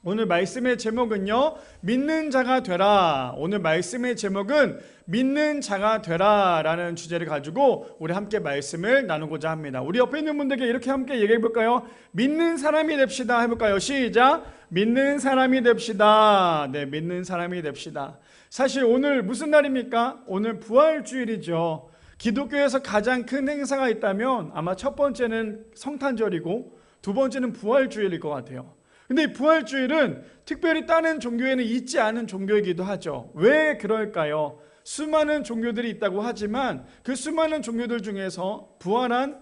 오늘 말씀의 제목은요, 믿는 자가 되라. 오늘 말씀의 제목은 믿는 자가 되라 라는 주제를 가지고 우리 함께 말씀을 나누고자 합니다. 우리 옆에 있는 분들께 이렇게 함께 얘기해 볼까요? 믿는 사람이 됩시다 해볼까요? 시작! 믿는 사람이 됩시다. 네, 믿는 사람이 됩시다. 사실 오늘 무슨 날입니까? 오늘 부활주일이죠. 기독교에서 가장 큰 행사가 있다면 아마 첫 번째는 성탄절이고 두 번째는 부활주일일 것 같아요. 근데 이 부활주일은 특별히 다른 종교에는 있지 않은 종교이기도 하죠. 왜 그럴까요? 수많은 종교들이 있다고 하지만 그 수많은 종교들 중에서 부활한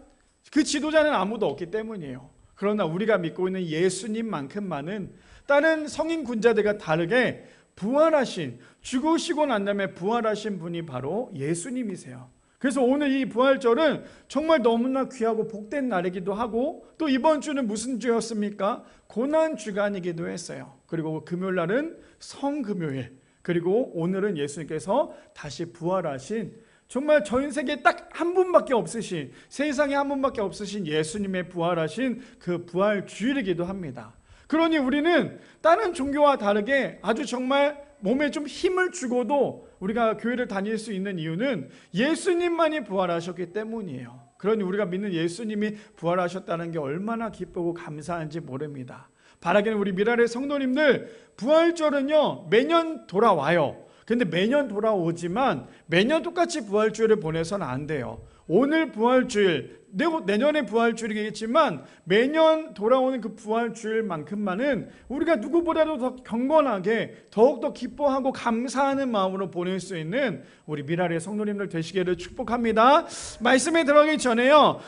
그 지도자는 아무도 없기 때문이에요. 그러나 우리가 믿고 있는 예수님만큼만은 다른 성인 군자들과 다르게 부활하신, 죽으시고 난 다음에 부활하신 분이 바로 예수님이세요. 그래서 오늘 이 부활절은 정말 너무나 귀하고 복된 날이기도 하고, 또 이번 주는 무슨 주였습니까? 고난주간이기도 했어요. 그리고 금요일 날은 성금요일, 그리고 오늘은 예수님께서 다시 부활하신, 정말 전 세계에 딱 한 분밖에 없으신, 세상에 한 분밖에 없으신 예수님의 부활하신 그 부활주일이기도 합니다. 그러니 우리는 다른 종교와 다르게 아주 정말 몸에 좀 힘을 주고도 우리가 교회를 다닐 수 있는 이유는 예수님만이 부활하셨기 때문이에요. 그러니 우리가 믿는 예수님이 부활하셨다는 게 얼마나 기쁘고 감사한지 모릅니다. 바라기는 우리 미라의 성도님들, 부활절은요 매년 돌아와요. 근데 매년 돌아오지만 매년 똑같이 부활주일을 보내서는 안 돼요. 오늘 부활주일, 내년에 부활주일이겠지만 매년 돌아오는 그 부활주일만큼만은 우리가 누구보다도 더 경건하게 더욱더 기뻐하고 감사하는 마음으로 보낼 수 있는 우리 미라의 성도님들 되시기를 축복합니다. 말씀에 들어가기 전에요,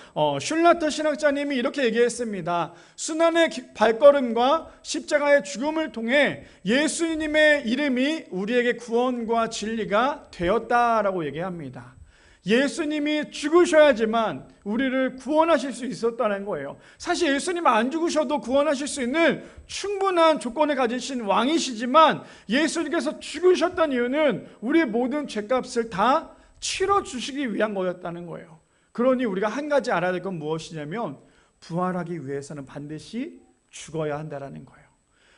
슐라터 신학자님이 이렇게 얘기했습니다. 순환의 발걸음과 십자가의 죽음을 통해 예수님의 이름이 우리에게 구원과 진리가 되었다라고 얘기합니다. 예수님이 죽으셔야지만 우리를 구원하실 수 있었다는 거예요. 사실 예수님 안 죽으셔도 구원하실 수 있는 충분한 조건을 가지신 왕이시지만 예수님께서 죽으셨던 이유는 우리의 모든 죄값을 다 치러주시기 위한 거였다는 거예요. 그러니 우리가 한 가지 알아야 될 건 무엇이냐면 부활하기 위해서는 반드시 죽어야 한다는 거예요.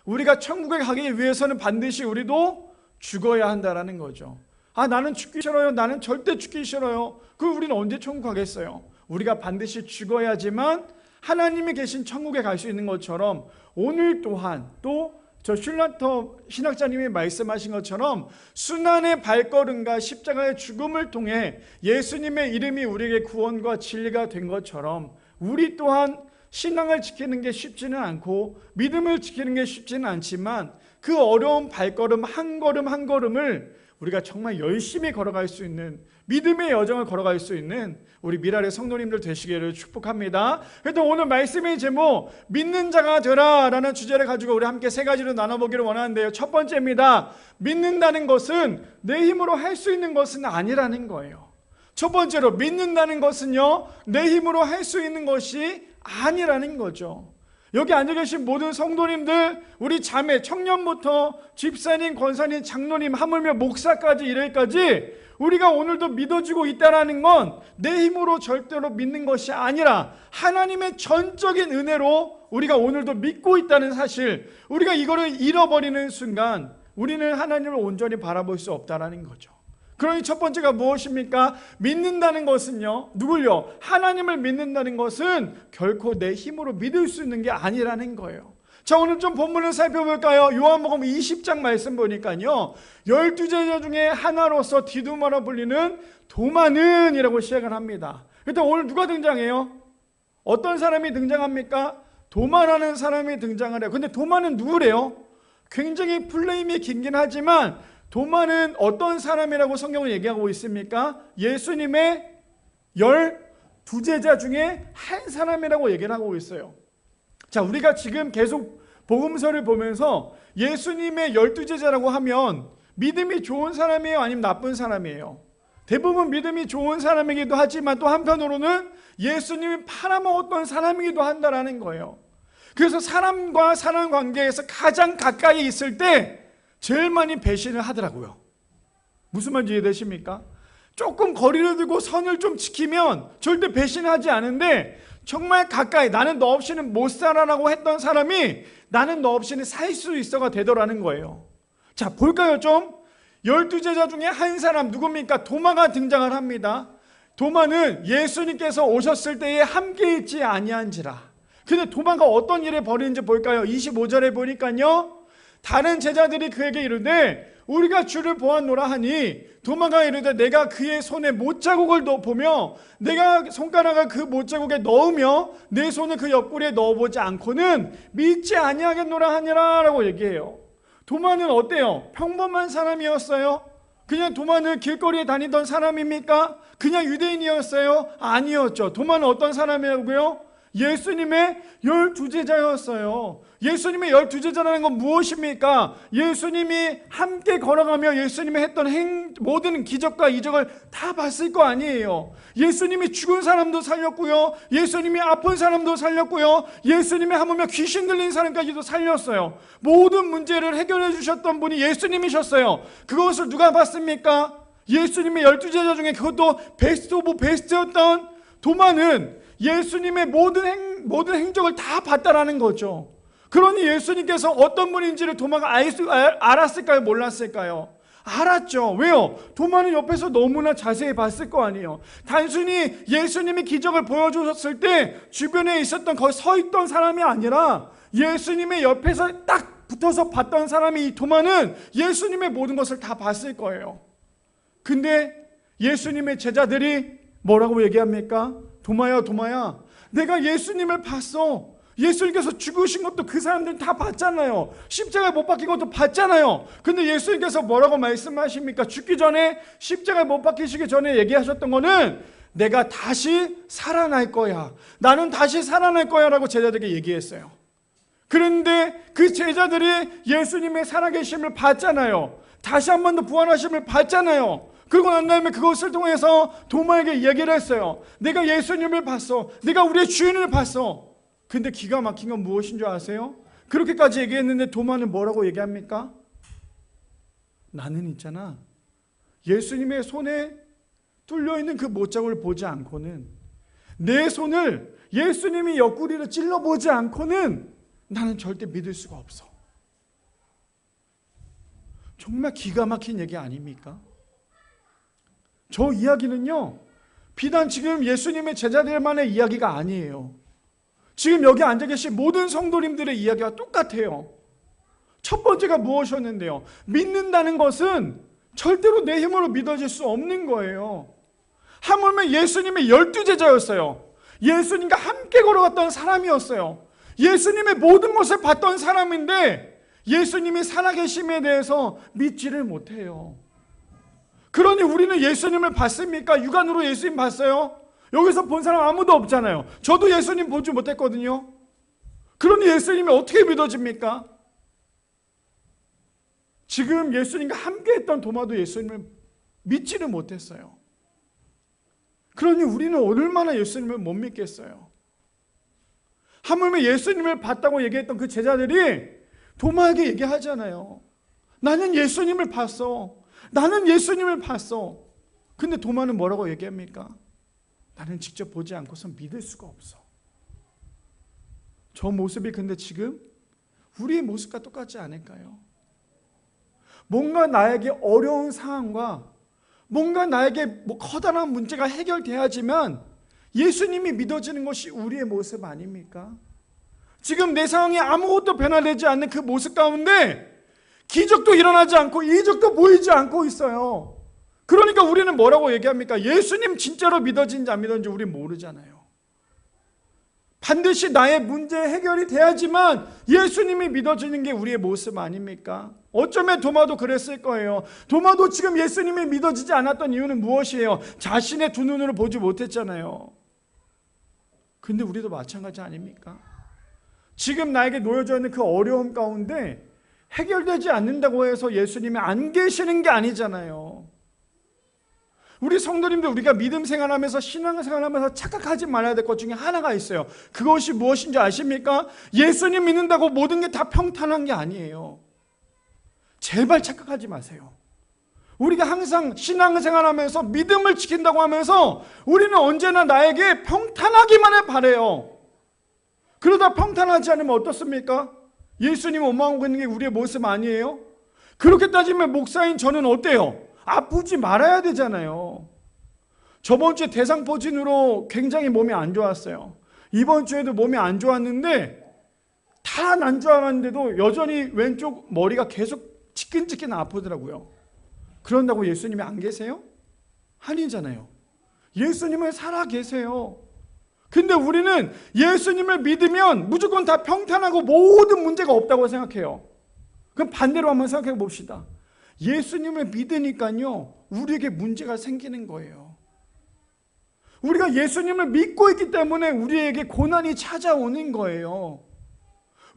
우리가 천국에 가기 위해서는 반드시 우리도 죽어야 한다는 거죠. 나는 죽기 싫어요. 나는 절대 죽기 싫어요. 그럼 우리는 언제 천국 가겠어요? 우리가 반드시 죽어야지만 하나님이 계신 천국에 갈 수 있는 것처럼 오늘 또한 또 저 슐라터 신학자님이 말씀하신 것처럼 순환의 발걸음과 십자가의 죽음을 통해 예수님의 이름이 우리에게 구원과 진리가 된 것처럼 우리 또한 신앙을 지키는 게 쉽지는 않고 믿음을 지키는 게 쉽지는 않지만 그 어려운 발걸음 한 걸음 한 걸음을 우리가 정말 열심히 걸어갈 수 있는 믿음의 여정을 걸어갈 수 있는 우리 미라의 성도님들 되시기를 축복합니다. 그래도 오늘 말씀의 제목 믿는 자가 되라 라는 주제를 가지고 우리 함께 세 가지로 나눠보기를 원하는데요. 첫 번째입니다. 믿는다는 것은 내 힘으로 할 수 있는 것은 아니라는 거예요. 첫 번째로 믿는다는 것은요 내 힘으로 할 수 있는 것이 아니라는 거죠. 여기 앉아 계신 모든 성도님들, 우리 자매, 청년부터 집사님, 권사님, 장로님, 하물며 목사까지 이래까지 우리가 오늘도 믿어지고 있다는 건 내 힘으로 절대로 믿는 것이 아니라 하나님의 전적인 은혜로 우리가 오늘도 믿고 있다는 사실, 우리가 이거를 잃어버리는 순간 우리는 하나님을 온전히 바라볼 수 없다는 거죠. 그러니 첫 번째가 무엇입니까? 믿는다는 것은요, 누굴요? 하나님을 믿는다는 것은 결코 내 힘으로 믿을 수 있는 게 아니라는 거예요. 자, 오늘 좀 본문을 살펴볼까요? 요한복음 20장 말씀 보니까요, 12제자 중에 하나로서 디두마라 불리는 도마는 이라고 시작을 합니다. 일단 오늘 누가 등장해요? 어떤 사람이 등장합니까? 도마라는 사람이 등장을 해요. 근데 도마는 누구래요? 굉장히 플레임이 긴긴 하지만 도마는 어떤 사람이라고 성경을 얘기하고 있습니까? 예수님의 12제자 중에 한 사람이라고 얘기를 하고 있어요. 자, 우리가 지금 계속 복음서를 보면서 예수님의 12제자라고 하면 믿음이 좋은 사람이에요? 아니면 나쁜 사람이에요? 대부분 믿음이 좋은 사람이기도 하지만 또 한편으로는 예수님이 팔아먹었던 사람이기도 한다는 거예요. 그래서 사람과 사람 관계에서 가장 가까이 있을 때 제일 많이 배신을 하더라고요. 무슨 말인지 이해되십니까? 조금 거리를 두고 선을 좀 지키면 절대 배신하지 않은데 정말 가까이 나는 너 없이는 못 살아라고 했던 사람이 나는 너 없이는 살 수 있어가 되더라는 거예요. 자, 볼까요 좀? 12제자 중에 한 사람 누굽니까? 도마가 등장을 합니다. 도마는 예수님께서 오셨을 때에 함께 있지 아니한지라. 근데 도마가 어떤 일을 벌이는지 볼까요? 25절에 보니까요, 다른 제자들이 그에게 이르되 우리가 주를 보았노라 하니 도마가 이르되 내가 그의 손에 못자국을 보며 내가 손가락을 그 못자국에 넣으며 내 손을 그 옆구리에 넣어보지 않고는 믿지 아니하겠노라 하니라 라고 얘기해요. 도마는 어때요? 평범한 사람이었어요? 그냥 도마는 길거리에 다니던 사람입니까? 그냥 유대인이었어요? 아니었죠. 도마는 어떤 사람이라고요? 예수님의 12제자였어요. 예수님의 12제자라는 건 무엇입니까? 예수님이 함께 걸어가며 예수님이 했던 모든 기적과 이적을 다 봤을 거 아니에요. 예수님이 죽은 사람도 살렸고요. 예수님이 아픈 사람도 살렸고요. 예수님이 하물며 귀신 들린 사람까지도 살렸어요. 모든 문제를 해결해 주셨던 분이 예수님이셨어요. 그것을 누가 봤습니까? 예수님의 12제자 중에 그것도 베스트 오브 베스트였던 도마는 예수님의 모든 행적을 다 봤다라는 거죠. 그러니 예수님께서 어떤 분인지를 도마가 알았을까요? 몰랐을까요? 알았죠. 왜요? 도마는 옆에서 너무나 자세히 봤을 거 아니에요. 단순히 예수님이 기적을 보여주셨을 때 주변에 있었던 거기 서 있던 사람이 아니라 예수님의 옆에서 딱 붙어서 봤던 사람이 이 도마는 예수님의 모든 것을 다 봤을 거예요. 근데 예수님의 제자들이 뭐라고 얘기합니까? 도마야, 도마야, 내가 예수님을 봤어. 예수님께서 죽으신 것도 그 사람들은 다 봤잖아요. 십자가에 못 박힌 것도 봤잖아요. 근데 예수님께서 뭐라고 말씀하십니까? 죽기 전에, 십자가에 못 박히시기 전에 얘기하셨던 거는 내가 다시 살아날 거야. 나는 다시 살아날 거야 라고 제자들에게 얘기했어요. 그런데 그 제자들이 예수님의 살아계심을 봤잖아요. 다시 한 번 더 부활하심을 봤잖아요. 그러고 난 다음에 그것을 통해서 도마에게 얘기를 했어요. 내가 예수님을 봤어. 내가 우리의 주인을 봤어. 근데 기가 막힌 건 무엇인 줄 아세요? 그렇게까지 얘기했는데 도마는 뭐라고 얘기합니까? 나는 있잖아, 예수님의 손에 뚫려있는 그 못자국을 보지 않고는, 내 손을 예수님이 옆구리를 찔러보지 않고는 나는 절대 믿을 수가 없어. 정말 기가 막힌 얘기 아닙니까? 저 이야기는요, 비단 지금 예수님의 제자들만의 이야기가 아니에요. 지금 여기 앉아 계신 모든 성도님들의 이야기와 똑같아요. 첫 번째가 무엇이었는데요? 믿는다는 것은 절대로 내 힘으로 믿어질 수 없는 거예요. 하물며 예수님의 12제자였어요. 예수님과 함께 걸어갔던 사람이었어요. 예수님의 모든 것을 봤던 사람인데 예수님이 살아계심에 대해서 믿지를 못해요. 그러니 우리는 예수님을 봤습니까? 육안으로 예수님 봤어요? 여기서 본 사람 아무도 없잖아요. 저도 예수님 보지 못했거든요. 그러니 예수님이 어떻게 믿어집니까? 지금 예수님과 함께 했던 도마도 예수님을 믿지는 못했어요. 그러니 우리는 얼마나 예수님을 못 믿겠어요. 하물며 예수님을 봤다고 얘기했던 그 제자들이 도마에게 얘기하잖아요. 나는 예수님을 봤어. 나는 예수님을 봤어. 근데 도마는 뭐라고 얘기합니까? 나는 직접 보지 않고선 믿을 수가 없어. 저 모습이 근데 지금 우리의 모습과 똑같지 않을까요? 뭔가 나에게 어려운 상황과 뭔가 나에게 커다란 문제가 해결돼야지만 예수님이 믿어지는 것이 우리의 모습 아닙니까? 지금 내 상황이 아무것도 변화되지 않는 그 모습 가운데 기적도 일어나지 않고 이적도 보이지 않고 있어요. 그러니까 우리는 뭐라고 얘기합니까? 예수님 진짜로 믿어진지 안 믿어진지 우리 모르잖아요. 반드시 나의 문제 해결이 돼야지만 예수님이 믿어지는 게 우리의 모습 아닙니까? 어쩌면 도마도 그랬을 거예요. 도마도 지금 예수님이 믿어지지 않았던 이유는 무엇이에요? 자신의 두 눈으로 보지 못했잖아요. 근데 우리도 마찬가지 아닙니까? 지금 나에게 놓여져 있는 그 어려움 가운데 해결되지 않는다고 해서 예수님이 안 계시는 게 아니잖아요. 우리 성도님들, 우리가 믿음 생활하면서 신앙생활하면서 착각하지 말아야 될 것 중에 하나가 있어요. 그것이 무엇인지 아십니까? 예수님 믿는다고 모든 게 다 평탄한 게 아니에요. 제발 착각하지 마세요. 우리가 항상 신앙생활하면서 믿음을 지킨다고 하면서 우리는 언제나 나에게 평탄하기만을 바라요. 그러다 평탄하지 않으면 어떻습니까? 예수님 원망하고 있는 게 우리의 모습 아니에요? 그렇게 따지면 목사인 저는 어때요? 아프지 말아야 되잖아요. 저번 주에 대상포진으로 굉장히 몸이 안 좋았어요. 이번 주에도 몸이 안 좋았는데 다 안 좋았는데도 여전히 왼쪽 머리가 계속 치킨치킨 아프더라고요. 그런다고 예수님이 안 계세요? 아니잖아요. 예수님은 살아 계세요. 근데 우리는 예수님을 믿으면 무조건 다 평탄하고 모든 문제가 없다고 생각해요. 그럼 반대로 한번 생각해 봅시다. 예수님을 믿으니까요, 우리에게 문제가 생기는 거예요. 우리가 예수님을 믿고 있기 때문에 우리에게 고난이 찾아오는 거예요.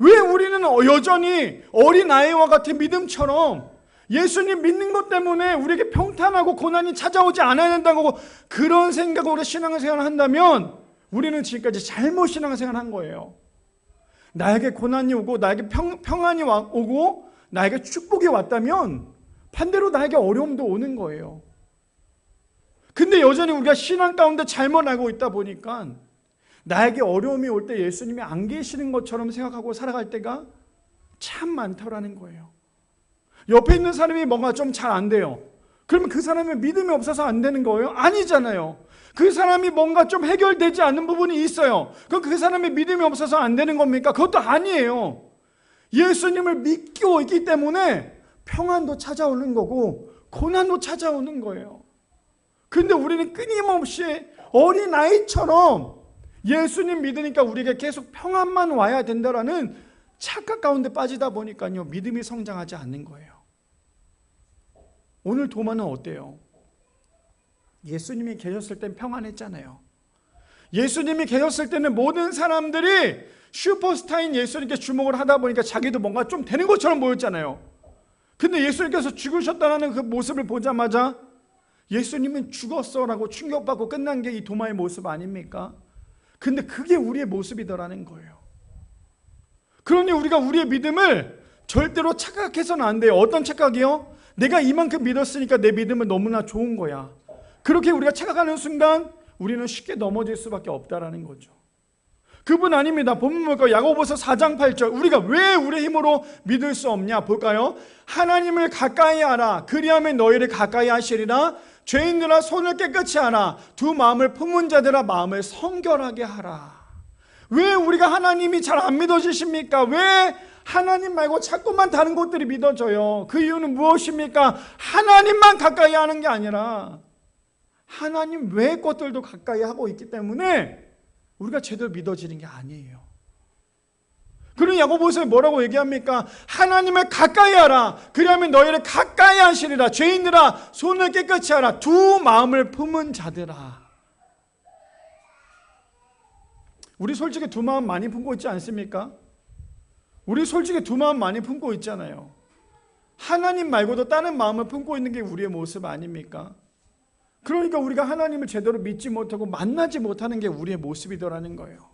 왜 우리는 여전히 어린아이와 같은 믿음처럼 예수님 믿는 것 때문에 우리에게 평탄하고 고난이 찾아오지 않아야 된다고 그런 생각으로 신앙생활을 한다면 우리는 지금까지 잘못 신앙생활을 한 거예요. 나에게 고난이 오고 나에게 평안이 오고 나에게 축복이 왔다면 반대로 나에게 어려움도 오는 거예요. 근데 여전히 우리가 신앙 가운데 잘못 알고 있다 보니까 나에게 어려움이 올 때 예수님이 안 계시는 것처럼 생각하고 살아갈 때가 참 많다라는 거예요. 옆에 있는 사람이 뭔가 좀 잘 안 돼요. 그러면 그 사람의 믿음이 없어서 안 되는 거예요? 아니잖아요. 그 사람이 뭔가 좀 해결되지 않는 부분이 있어요. 그럼 그 사람의 믿음이 없어서 안 되는 겁니까? 그것도 아니에요. 예수님을 믿고 있기 때문에 평안도 찾아오는 거고 고난도 찾아오는 거예요. 근데 우리는 끊임없이 어린아이처럼 예수님 믿으니까 우리에게 계속 평안만 와야 된다라는 착각 가운데 빠지다 보니까요, 믿음이 성장하지 않는 거예요. 오늘 도마는 어때요? 예수님이 계셨을 땐 평안했잖아요. 예수님이 계셨을 때는 모든 사람들이 슈퍼스타인 예수님께 주목을 하다 보니까 자기도 뭔가 좀 되는 것처럼 보였잖아요. 근데 예수님께서 죽으셨다는 그 모습을 보자마자 예수님은 죽었어라고 충격받고 끝난 게 이 도마의 모습 아닙니까? 근데 그게 우리의 모습이더라는 거예요. 그러니 우리가 우리의 믿음을 절대로 착각해서는 안 돼요. 어떤 착각이요? 내가 이만큼 믿었으니까 내 믿음은 너무나 좋은 거야. 그렇게 우리가 착각하는 순간 우리는 쉽게 넘어질 수밖에 없다라는 거죠. 그분 아닙니다. 본문 볼까요? 야고보서 4장 8절. 우리가 왜 우리의 힘으로 믿을 수 없냐? 볼까요? 하나님을 가까이 하라. 그리하면 너희를 가까이 하시리라. 죄인들아 손을 깨끗이 하라. 두 마음을 품은 자들아 마음을 성결하게 하라. 왜 우리가 하나님이 잘 안 믿어지십니까? 왜 하나님 말고 자꾸만 다른 것들이 믿어져요? 그 이유는 무엇입니까? 하나님만 가까이 하는 게 아니라 하나님 외의 것들도 가까이 하고 있기 때문에 우리가 제대로 믿어지는 게 아니에요. 그런 야고보서에 뭐라고 얘기합니까? 하나님을 가까이 하라. 그리하면 너희를 가까이 하시리라. 죄인들아 손을 깨끗이 하라. 두 마음을 품은 자들아. 우리 솔직히 두 마음 많이 품고 있지 않습니까? 우리 솔직히 두 마음 많이 품고 있잖아요. 하나님 말고도 다른 마음을 품고 있는 게 우리의 모습 아닙니까? 그러니까 우리가 하나님을 제대로 믿지 못하고 만나지 못하는 게 우리의 모습이더라는 거예요.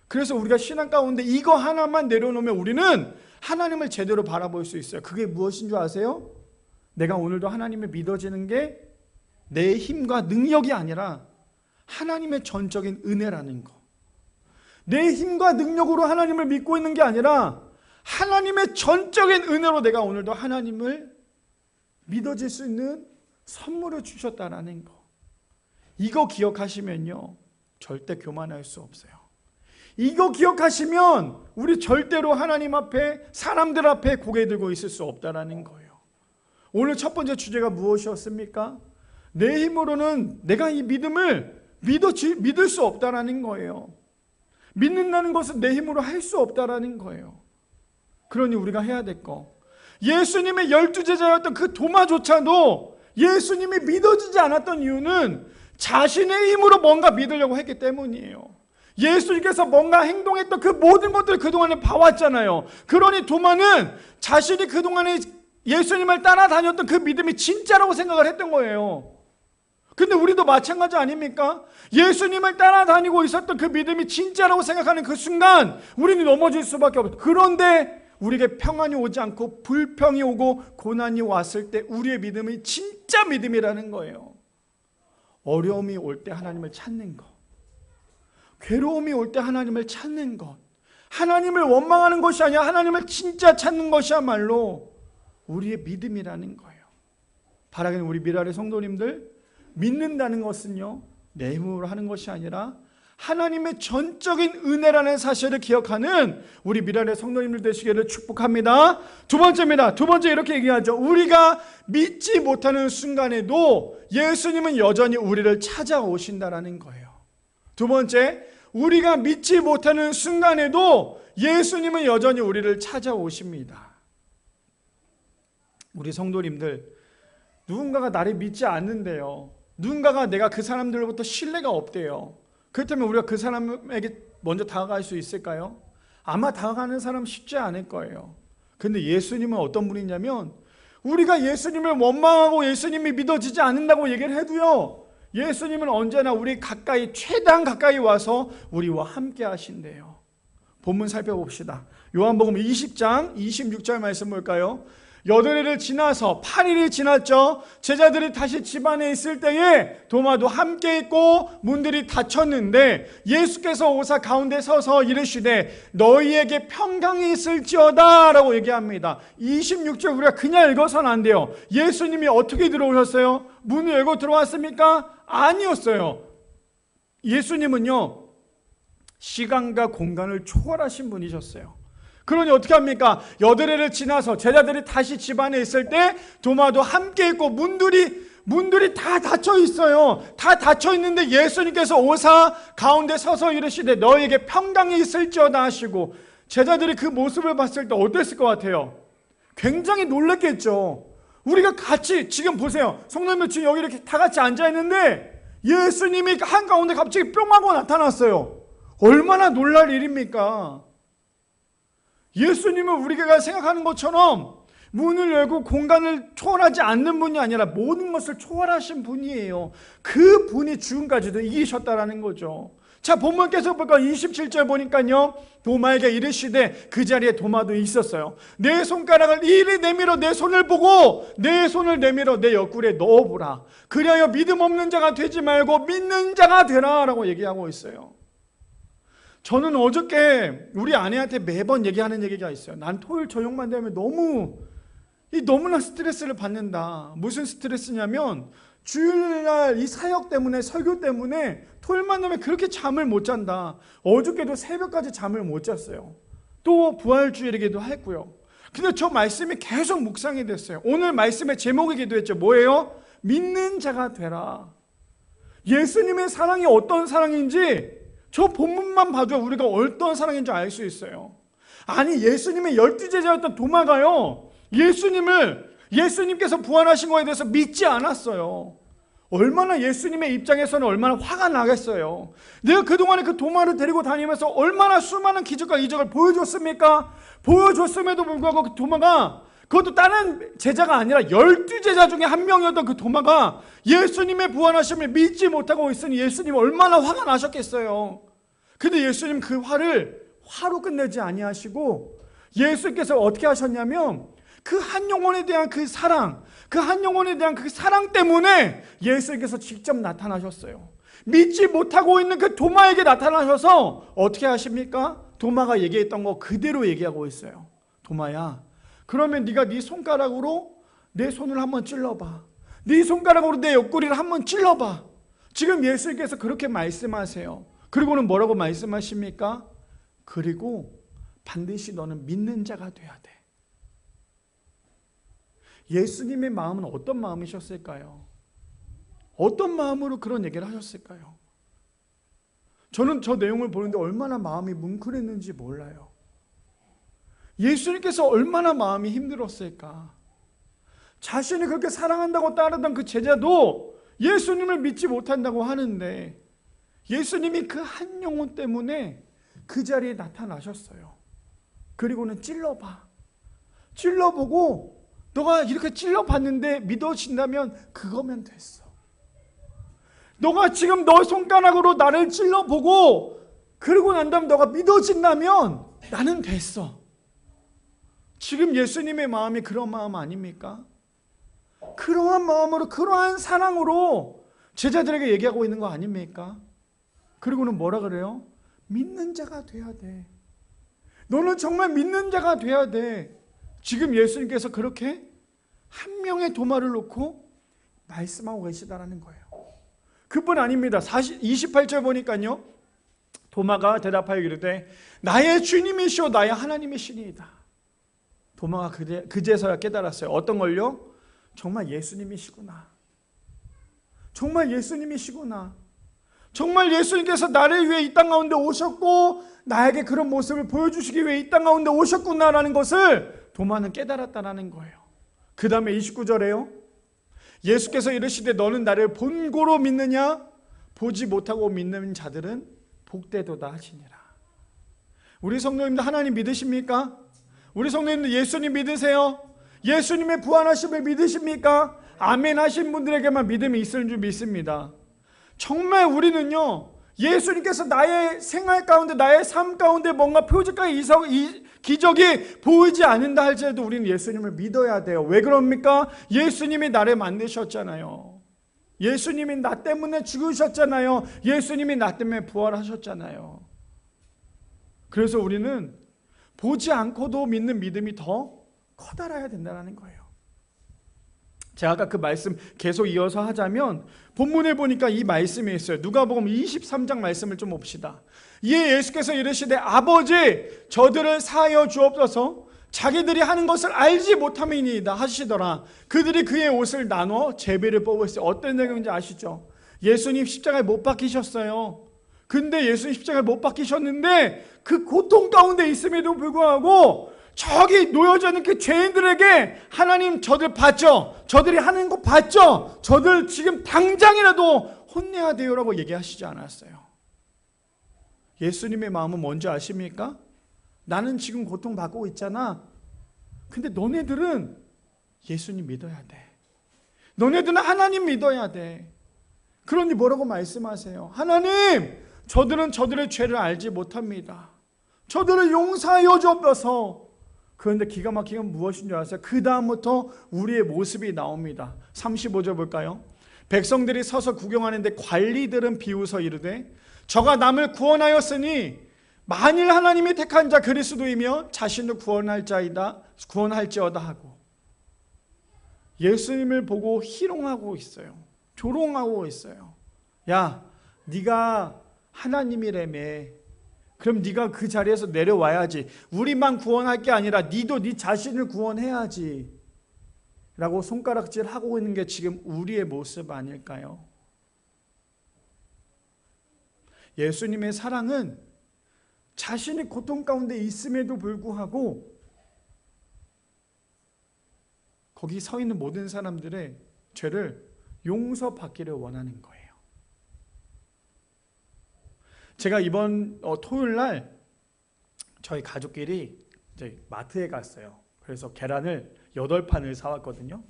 그래서 우리가 신앙 가운데 이거 하나만 내려놓으면 우리는 하나님을 제대로 바라볼 수 있어요. 그게 무엇인 줄 아세요? 내가 오늘도 하나님을 믿어지는 게 내 힘과 능력이 아니라 하나님의 전적인 은혜라는 거. 내 힘과 능력으로 하나님을 믿고 있는 게 아니라 하나님의 전적인 은혜로 내가 오늘도 하나님을 믿어질 수 있는 선물을 주셨다라는 거. 이거 기억하시면요, 절대 교만할 수 없어요. 이거 기억하시면 우리 절대로 하나님 앞에, 사람들 앞에 고개 들고 있을 수 없다라는 거예요. 오늘 첫 번째 주제가 무엇이었습니까? 내 힘으로는 내가 이 믿음을 믿을 수 없다라는 거예요. 믿는다는 것은 내 힘으로 할 수 없다라는 거예요. 그러니 우리가 해야 될 거, 예수님의 12제자였던 그 도마조차도 예수님이 믿어지지 않았던 이유는 자신의 힘으로 뭔가 믿으려고 했기 때문이에요. 예수님께서 뭔가 행동했던 그 모든 것들을 그동안에 봐왔잖아요. 그러니 도마는 자신이 그동안에 예수님을 따라다녔던 그 믿음이 진짜라고 생각을 했던 거예요. 근데 우리도 마찬가지 아닙니까? 예수님을 따라다니고 있었던 그 믿음이 진짜라고 생각하는 그 순간 우리는 넘어질 수밖에 없어요. 그런데 우리에게 평안이 오지 않고 불평이 오고 고난이 왔을 때 우리의 믿음이 진짜 믿음이라는 거예요. 어려움이 올 때 하나님을 찾는 것, 괴로움이 올 때 하나님을 찾는 것, 하나님을 원망하는 것이 아니라 하나님을 진짜 찾는 것이야말로 우리의 믿음이라는 거예요. 바라기는 우리 미라의 성도님들, 믿는다는 것은요 내 힘으로 하는 것이 아니라 하나님의 전적인 은혜라는 사실을 기억하는 우리 미라의 성도님들 되시기를 축복합니다. 두 번째입니다. 두 번째 이렇게 얘기하죠. 우리가 믿지 못하는 순간에도 예수님은 여전히 우리를 찾아오신다라는 거예요. 두 번째, 우리가 믿지 못하는 순간에도 예수님은 여전히 우리를 찾아오십니다. 우리 성도님들, 누군가가 나를 믿지 않는데요, 누군가가 내가 그 사람들로부터 신뢰가 없대요. 그렇다면 우리가 그 사람에게 먼저 다가갈 수 있을까요? 아마 다가가는 사람 쉽지 않을 거예요. 근데 예수님은 어떤 분이냐면, 우리가 예수님을 원망하고 예수님이 믿어지지 않는다고 얘기를 해도요, 예수님은 언제나 우리 가까이, 최대한 가까이 와서 우리와 함께 하신대요. 본문 살펴봅시다. 요한복음 20장 26절 말씀 볼까요? 8일을 지나서 8일이 지났죠. 제자들이 다시 집안에 있을 때에 도마도 함께 있고 문들이 닫혔는데 예수께서 오사 가운데 서서 이르시되 너희에게 평강이 있을지어다 라고 얘기합니다. 26절 우리가 그냥 읽어서는 안 돼요. 예수님이 어떻게 들어오셨어요? 문을 열고 들어왔습니까? 아니었어요. 예수님은요 시간과 공간을 초월하신 분이셨어요. 그러니 어떻게 합니까? 8일을 지나서 제자들이 다시 집안에 있을 때 도마도 함께 있고 문들이 다 닫혀 있어요. 다 닫혀 있는데 예수님께서 오사 가운데 서서 이르시되 너에게 평강이 있을지어다 하시고, 제자들이 그 모습을 봤을 때 어땠을 것 같아요? 굉장히 놀랐겠죠. 우리가 같이 지금 보세요. 성도님들 지금 여기 이렇게 다 같이 앉아 있는데 예수님이 한가운데 갑자기 뿅 하고 나타났어요. 얼마나 놀랄 일입니까? 예수님은 우리가 생각하는 것처럼 문을 열고 공간을 초월하지 않는 분이 아니라 모든 것을 초월하신 분이에요. 그 분이 죽음까지도 이기셨다라는 거죠. 자, 본문 계속 볼까요? 27절 보니까요, 도마에게 이르시되, 그 자리에 도마도 있었어요. 내 손가락을 이리 내밀어 내 손을 보고 내 손을 내밀어 내 옆구리에 넣어보라. 그리하여 믿음 없는 자가 되지 말고 믿는 자가 되라 라고 얘기하고 있어요. 저는 어저께 우리 아내한테 매번 얘기하는 얘기가 있어요. 난 토요일 저녁만 되면 너무나 스트레스를 받는다. 무슨 스트레스냐면 주일날 이 사역 때문에, 설교 때문에 토요일만 되면 그렇게 잠을 못 잔다. 어저께도 새벽까지 잠을 못 잤어요. 또 부활주일이기도 했고요. 근데 저 말씀이 계속 묵상이 됐어요. 오늘 말씀의 제목이기도 했죠. 뭐예요? 믿는 자가 되라. 예수님의 사랑이 어떤 사랑인지 저 본문만 봐도 우리가 어떤 사랑인지 알 수 있어요. 아니, 예수님의 12제자였던 도마가요, 예수님께서 부활하신 거에 대해서 믿지 않았어요. 얼마나 예수님의 입장에서는 얼마나 화가 나겠어요. 내가 그동안에 그 도마를 데리고 다니면서 얼마나 수많은 기적과 이적을 보여줬습니까? 보여줬음에도 불구하고 그 도마가, 그것도 다른 제자가 아니라 12제자 중에 한 명이었던 그 도마가 예수님의 부활하심을 믿지 못하고 있으니 예수님 얼마나 화가 나셨겠어요. 근데 예수님 그 화를 화로 끝내지 아니하시고 예수님께서 어떻게 하셨냐면 그 한 영혼에 대한 그 사랑, 그 한 영혼에 대한 그 사랑 때문에 예수님께서 직접 나타나셨어요. 믿지 못하고 있는 그 도마에게 나타나셔서 어떻게 하십니까? 도마가 얘기했던 거 그대로 얘기하고 있어요. 도마야, 그러면 네가 네 손가락으로 내 손을 한번 찔러봐. 네 손가락으로 내 옆구리를 한번 찔러봐. 지금 예수님께서 그렇게 말씀하세요. 그리고는 뭐라고 말씀하십니까? 그리고 반드시 너는 믿는 자가 돼야 돼. 예수님의 마음은 어떤 마음이셨을까요? 어떤 마음으로 그런 얘기를 하셨을까요? 저는 저 내용을 보는데 얼마나 마음이 뭉클했는지 몰라요. 예수님께서 얼마나 마음이 힘들었을까? 자신이 그렇게 사랑한다고 따르던 그 제자도 예수님을 믿지 못한다고 하는데 예수님이 그 한 영혼 때문에 그 자리에 나타나셨어요. 그리고는 찔러봐. 찔러보고 너가 이렇게 찔러봤는데 믿어진다면 그거면 됐어. 너가 지금 너 손가락으로 나를 찔러보고 그러고 난 다음 너가 믿어진다면 나는 됐어. 지금 예수님의 마음이 그런 마음 아닙니까? 그러한 마음으로, 그러한 사랑으로 제자들에게 얘기하고 있는 거 아닙니까? 그리고는 뭐라 그래요? 믿는 자가 돼야 돼. 너는 정말 믿는 자가 돼야 돼. 지금 예수님께서 그렇게 한 명의 도마를 놓고 말씀하고 계시다라는 거예요. 그뿐 아닙니다. 28절 보니까요, 도마가 대답하여 이르되 나의 주님이시오 나의 하나님이시니이다. 도마가 그제서야 깨달았어요. 어떤 걸요? 정말 예수님이시구나. 정말 예수님이시구나. 정말 예수님께서 나를 위해 이 땅 가운데 오셨고 나에게 그런 모습을 보여주시기 위해 이 땅 가운데 오셨구나라는 것을 도마는 깨달았다라는 거예요. 그 다음에 29절에요. 예수께서 이르시되 너는 나를 본고로 믿느냐? 보지 못하고 믿는 자들은 복되도다 하시니라. 우리 성도님들 하나님 믿으십니까? 우리 성도님들 예수님 믿으세요? 예수님의 부활하심을 믿으십니까? 아멘 하신 분들에게만 믿음이 있을 줄 믿습니다. 정말 우리는요, 예수님께서 나의 생활 가운데, 나의 삶 가운데 뭔가 표적과 기적이 보이지 않는다 할지라도 우리는 예수님을 믿어야 돼요. 왜 그럽니까? 예수님이 나를 만드셨잖아요. 예수님이 나 때문에 죽으셨잖아요. 예수님이 나 때문에 부활하셨잖아요. 그래서 우리는 보지 않고도 믿는 믿음이 더 커다라야 된다는 거예요. 제가 아까 그 말씀 계속 이어서 하자면 본문에 보니까 이 말씀이 있어요. 누가복음 23장 말씀을 좀 봅시다. 이에 예수께서 이르시되 아버지 저들을 사하여 주옵소서 자기들이 하는 것을 알지 못함이니이다 하시더라. 그들이 그의 옷을 나눠 제비를 뽑았어요. 어떤 내용인지 아시죠? 예수님 십자가에 못 박히셨어요. 근데 예수님 십자가에 못 박히셨는데 그 고통 가운데 있음에도 불구하고 저기 놓여져 있는 그 죄인들에게 하나님 저들 봤죠? 저들이 하는 거 봤죠? 저들 지금 당장이라도 혼내야 돼요라고 얘기하시지 않았어요. 예수님의 마음은 뭔지 아십니까? 나는 지금 고통받고 있잖아. 근데 너네들은 예수님 믿어야 돼. 너네들은 하나님 믿어야 돼. 그러니 뭐라고 말씀하세요? 하나님, 저들은 저들의 죄를 알지 못합니다. 저들을 용서하여 주옵소서. 그런데 기가 막히게 무엇인 줄 아세요? 그 다음부터 우리의 모습이 나옵니다. 35절 볼까요? 백성들이 서서 구경하는데 관리들은 비웃어 이르되 저가 남을 구원하였으니 만일 하나님이 택한 자 그리스도이며 자신을 구원할지어다 하고 예수님을 보고 희롱하고 있어요. 조롱하고 있어요. 야, 네가 하나님이라며. 그럼 네가 그 자리에서 내려와야지. 우리만 구원할 게 아니라 네도 네 자신을 구원해야지. 라고 손가락질하고 있는 게 지금 우리의 모습 아닐까요? 예수님의 사랑은 자신이 고통 가운데 있음에도 불구하고 거기 서 있는 모든 사람들의 죄를 용서받기를 원하는 거예요. 제가 이번 토요일 날 저희 가족끼리 이제 마트에 갔어요. 그래서 계란을 8판을 사왔거든요.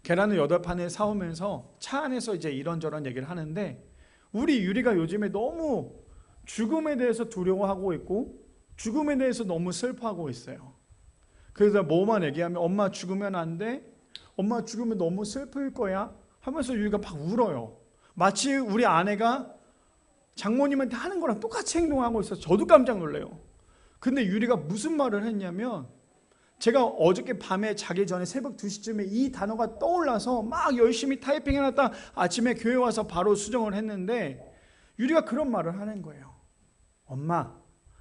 계란을 8판을 사오면서 차 안에서 이제 이런저런 얘기를 하는데 우리 유리가 요즘에 너무 죽음에 대해서 두려워하고 있고 죽음에 대해서 너무 슬퍼하고 있어요. 그래서 뭐만 얘기하면 엄마 죽으면 안 돼? 엄마 죽으면 너무 슬플 거야? 하면서 유리가 막 울어요. 마치 우리 아내가 장모님한테 하는 거랑 똑같이 행동하고 있어서 저도 깜짝 놀래요. 근데 유리가 무슨 말을 했냐면 제가 어저께 밤에 자기 전에 새벽 2시쯤에 이 단어가 떠올라서 막 열심히 타이핑해놨다 아침에 교회 와서 바로 수정을 했는데 유리가 그런 말을 하는 거예요. 엄마,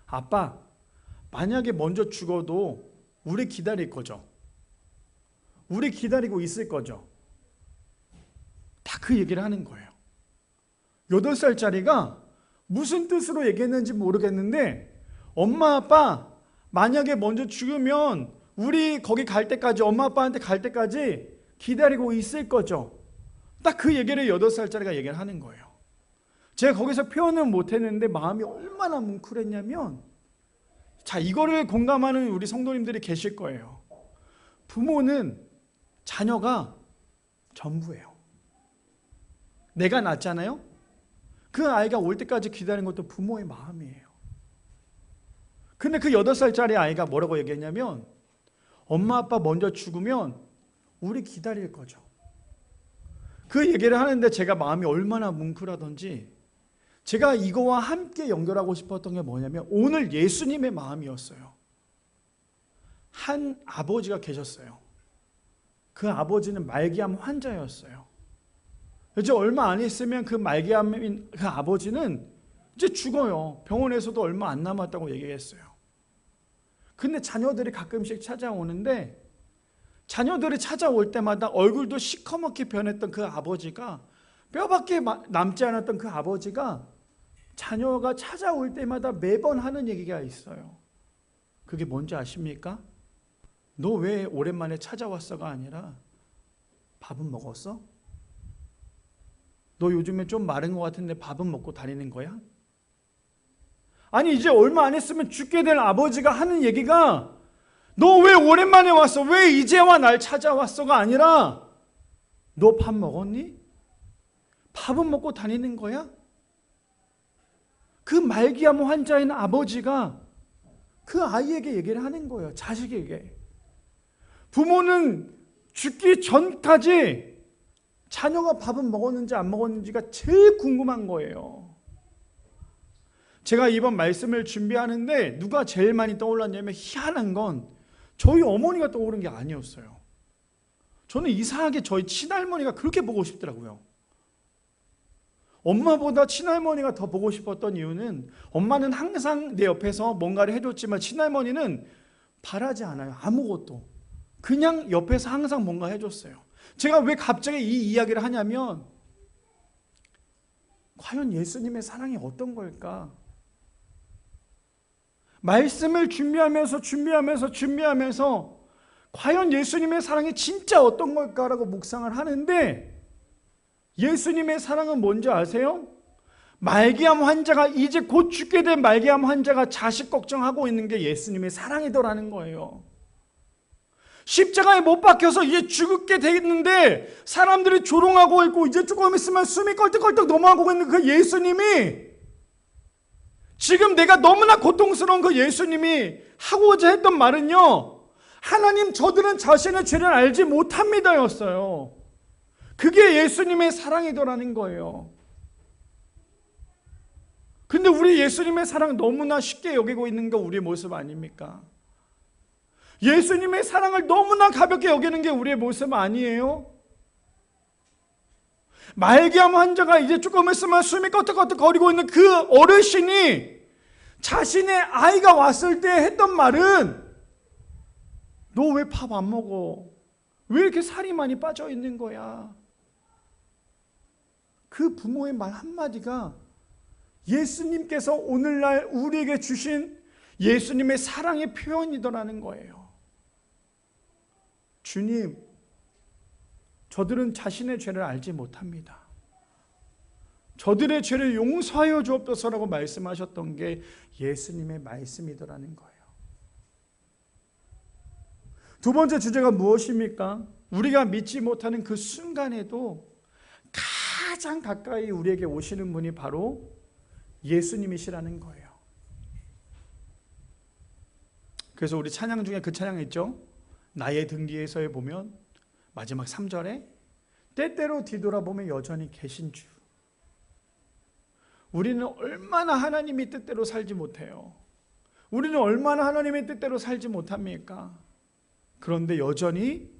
아빠, 만약에 먼저 죽어도 우리 기다릴 거죠? 우리 기다리고 있을 거죠? 다 그 얘기를 하는 거예요. 8살짜리가 무슨 뜻으로 얘기했는지 모르겠는데 엄마 아빠 만약에 먼저 죽으면 우리 거기 갈 때까지 엄마 아빠한테 갈 때까지 기다리고 있을 거죠. 딱 그 얘기를 8살짜리가 얘기를 하는 거예요. 제가 거기서 표현은 못했는데 마음이 얼마나 뭉클했냐면 자 이거를 공감하는 우리 성도님들이 계실 거예요. 부모는 자녀가 전부예요. 내가 낳았잖아요. 그 아이가 올 때까지 기다리는 것도 부모의 마음이에요. 근데 그 8살짜리 아이가 뭐라고 얘기했냐면 엄마 아빠 먼저 죽으면 우리 기다릴 거죠. 그 얘기를 하는데 제가 마음이 얼마나 뭉클하던지 제가 이거와 함께 연결하고 싶었던 게 뭐냐면 오늘 예수님의 마음이었어요. 한 아버지가 계셨어요. 그 아버지는 말기암 환자였어요. 이제 얼마 안 있으면 그 말기암인 그 아버지는 이제 죽어요. 병원에서도 얼마 안 남았다고 얘기했어요. 근데 자녀들이 가끔씩 찾아오는데 자녀들이 찾아올 때마다 얼굴도 시커멓게 변했던 그 아버지가 뼈밖에 남지 않았던 그 아버지가 자녀가 찾아올 때마다 매번 하는 얘기가 있어요. 그게 뭔지 아십니까? 너 왜 오랜만에 찾아왔어가 아니라 밥은 먹었어? 너 요즘에 좀 마른 것 같은데 밥은 먹고 다니는 거야? 아니 이제 얼마 안 했으면 죽게 될 아버지가 하는 얘기가 너 왜 오랜만에 왔어? 왜 이제와 날 찾아왔어가 아니라 너 밥 먹었니? 밥은 먹고 다니는 거야? 그 말기암 환자인 아버지가 그 아이에게 얘기를 하는 거예요. 자식에게. 부모는 죽기 전까지 자녀가 밥은 먹었는지 안 먹었는지가 제일 궁금한 거예요. 제가 이번 말씀을 준비하는데 누가 제일 많이 떠올랐냐면 희한한 건 저희 어머니가 떠오른 게 아니었어요. 저는 이상하게 저희 친할머니가 그렇게 보고 싶더라고요. 엄마보다 친할머니가 더 보고 싶었던 이유는 엄마는 항상 내 옆에서 뭔가를 해줬지만 친할머니는 바라지 않아요. 아무것도. 그냥 옆에서 항상 뭔가 해줬어요. 제가 왜 갑자기 이 이야기를 하냐면 과연 예수님의 사랑이 어떤 걸까? 말씀을 준비하면서 과연 예수님의 사랑이 진짜 어떤 걸까라고 묵상을 하는데 예수님의 사랑은 뭔지 아세요? 말기암 환자가 이제 곧 죽게 된 말기암 환자가 자식 걱정하고 있는 게 예수님의 사랑이더라는 거예요. 십자가에 못 박혀서 이제 죽게 돼 있는데 사람들이 조롱하고 있고 이제 조금 있으면 숨이 껄떡껄떡 넘어가고 있는 그 예수님이 지금 내가 너무나 고통스러운 그 예수님이 하고자 했던 말은요. 하나님 저들은 자신의 죄를 알지 못합니다 였어요. 그게 예수님의 사랑이더라는 거예요. 근데 우리 예수님의 사랑 너무나 쉽게 여기고 있는 게 우리의 모습 아닙니까? 예수님의 사랑을 너무나 가볍게 여기는 게 우리의 모습 아니에요? 말기암 환자가 이제 조금 있으면 숨이 껐덕껐덕 거리고 있는 그 어르신이 자신의 아이가 왔을 때 했던 말은 너 왜 밥 안 먹어? 왜 이렇게 살이 많이 빠져 있는 거야? 그 부모의 말 한마디가 예수님께서 오늘날 우리에게 주신 예수님의 사랑의 표현이더라는 거예요. 주님, 저들은 자신의 죄를 알지 못합니다. 저들의 죄를 용서하여 주옵소서라고 말씀하셨던 게 예수님의 말씀이더라는 거예요. 두 번째 주제가 무엇입니까? 우리가 믿지 못하는 그 순간에도 가장 가까이 우리에게 오시는 분이 바로 예수님이시라는 거예요. 그래서 우리 찬양 중에 그 찬양 있죠? 나의 등 뒤에서에 보면 마지막 3절에 때때로 뒤돌아보면 여전히 계신 주. 우리는 얼마나 하나님의 뜻대로 살지 못해요. 우리는 얼마나 하나님의 뜻대로 살지 못합니까? 그런데 여전히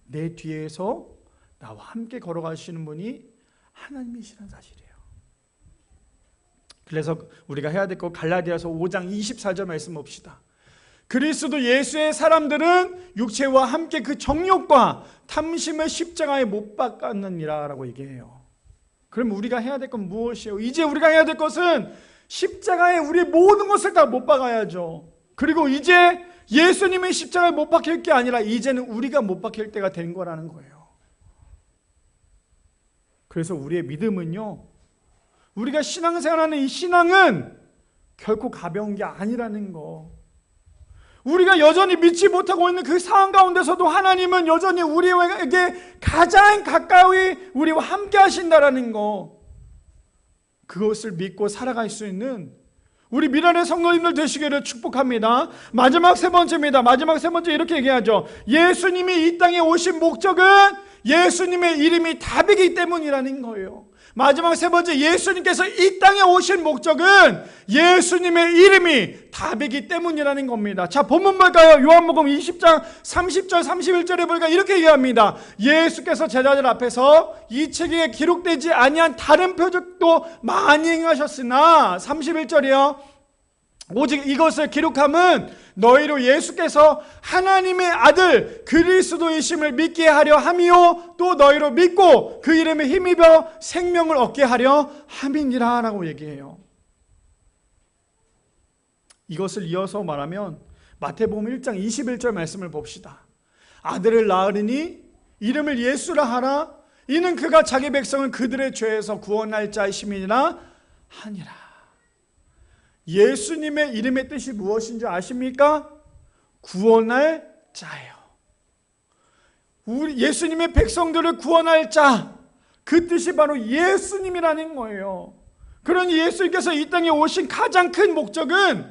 내 뒤에서 나와 함께 걸어가시는 분이 하나님이시라는 사실이에요. 그래서 우리가 해야 될 거 갈라디아서 5장 24절 말씀 봅시다. 그리스도 예수의 사람들은 육체와 함께 그 정욕과 탐심을 십자가에 못 박았느니라 라고 얘기해요. 그럼 우리가 해야 될 건 무엇이에요? 이제 우리가 해야 될 것은 십자가에 우리의 모든 것을 다 못 박아야죠. 그리고 이제 예수님의 십자가에 못 박힐 게 아니라 이제는 우리가 못 박힐 때가 된 거라는 거예요. 그래서 우리의 믿음은요, 우리가 신앙생활하는 이 신앙은 결코 가벼운 게 아니라는 거. 우리가 여전히 믿지 못하고 있는 그 상황 가운데서도 하나님은 여전히 우리에게 가장 가까이 우리와 함께 하신다라는 거. 그것을 믿고 살아갈 수 있는 우리 미란의 성도님들 되시기를 축복합니다. 마지막 세 번째입니다. 마지막 세 번째 이렇게 얘기하죠. 예수님이 이 땅에 오신 목적은 예수님의 이름이 답이기 때문이라는 거예요. 마지막 세 번째, 예수님께서 이 땅에 오신 목적은 예수님의 이름이 답이기 때문이라는 겁니다. 자, 본문 볼까요? 요한복음 20장 30절 31절에 보니까 이렇게 얘기합니다. 예수께서 제자들 앞에서 이 책에 기록되지 아니한 다른 표적도 많이 행하셨으나 31절이요. 오직 이것을 기록함은 너희로 예수께서 하나님의 아들 그리스도이심을 믿게 하려 함이요 또 너희로 믿고 그 이름에 힘입어 생명을 얻게 하려 함이니라 라고 얘기해요. 이것을 이어서 말하면 마태복음 1장 21절 말씀을 봅시다. 아들을 낳으리니 이름을 예수라 하라. 이는 그가 자기 백성을 그들의 죄에서 구원할 자이심이니라 하니라. 예수님의 이름의 뜻이 무엇인지 아십니까? 구원할 자예요. 우리 예수님의 백성들을 구원할 자, 그 뜻이 바로 예수님이라는 거예요. 그러니 예수님께서 이 땅에 오신 가장 큰 목적은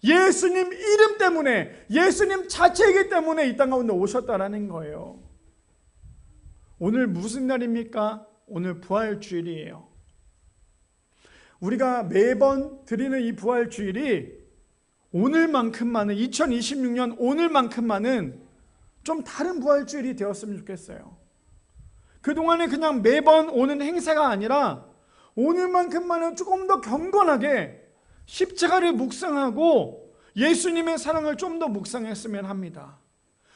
예수님 이름 때문에, 예수님 자체이기 때문에 이 땅 가운데 오셨다라는 거예요. 오늘 무슨 날입니까? 오늘 부활주일이에요. 우리가 매번 드리는 이 부활주일이 오늘만큼만은 2026년 오늘만큼만은 좀 다른 부활주일이 되었으면 좋겠어요. 그동안에 그냥 매번 오는 행사가 아니라 오늘만큼만은 조금 더 경건하게 십자가를 묵상하고 예수님의 사랑을 좀 더 묵상했으면 합니다.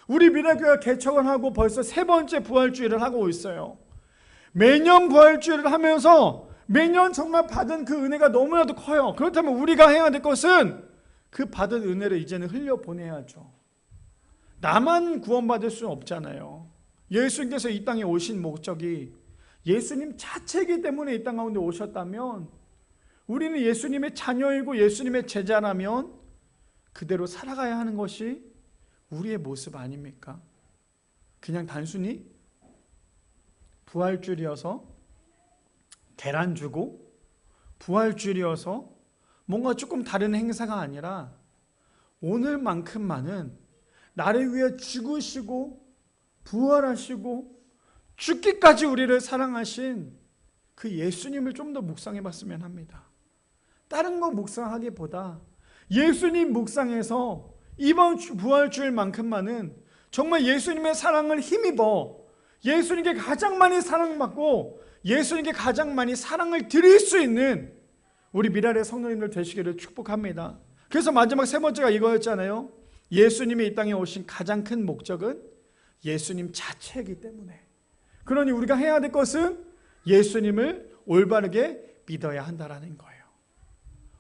우리 미래교회가 개척을 하고 벌써 세 번째 부활주일을 하고 있어요. 매년 부활주일을 하면서 매년 정말 받은 그 은혜가 너무나도 커요. 그렇다면 우리가 해야 될 것은 그 받은 은혜를 이제는 흘려보내야죠. 나만 구원받을 수는 없잖아요. 예수님께서 이 땅에 오신 목적이 예수님 자체이기 때문에 이 땅 가운데 오셨다면 우리는 예수님의 자녀이고 예수님의 제자라면 그대로 살아가야 하는 것이 우리의 모습 아닙니까? 그냥 단순히 부활주일이어서 계란 주고 부활주일이어서 뭔가 조금 다른 행사가 아니라 오늘만큼만은 나를 위해 죽으시고 부활하시고 죽기까지 우리를 사랑하신 그 예수님을 좀 더 묵상해 봤으면 합니다. 다른 거 묵상하기보다 예수님 묵상해서 이번 부활주일만큼만은 정말 예수님의 사랑을 힘입어 예수님께 가장 많이 사랑받고 예수님께 가장 많이 사랑을 드릴 수 있는 우리 미랄의 성도님들 되시기를 축복합니다. 그래서 마지막 세 번째가 이거였잖아요. 예수님이 이 땅에 오신 가장 큰 목적은 예수님 자체이기 때문에, 그러니 우리가 해야 될 것은 예수님을 올바르게 믿어야 한다라는 거예요.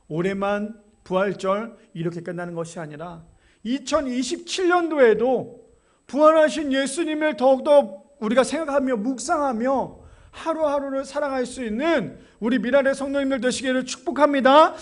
올해만 부활절 이렇게 끝나는 것이 아니라 2027년도에도 부활하신 예수님을 더욱더 우리가 생각하며 묵상하며 하루하루를 살아갈 수 있는 우리 미랄의 성도님들 되시기를 축복합니다.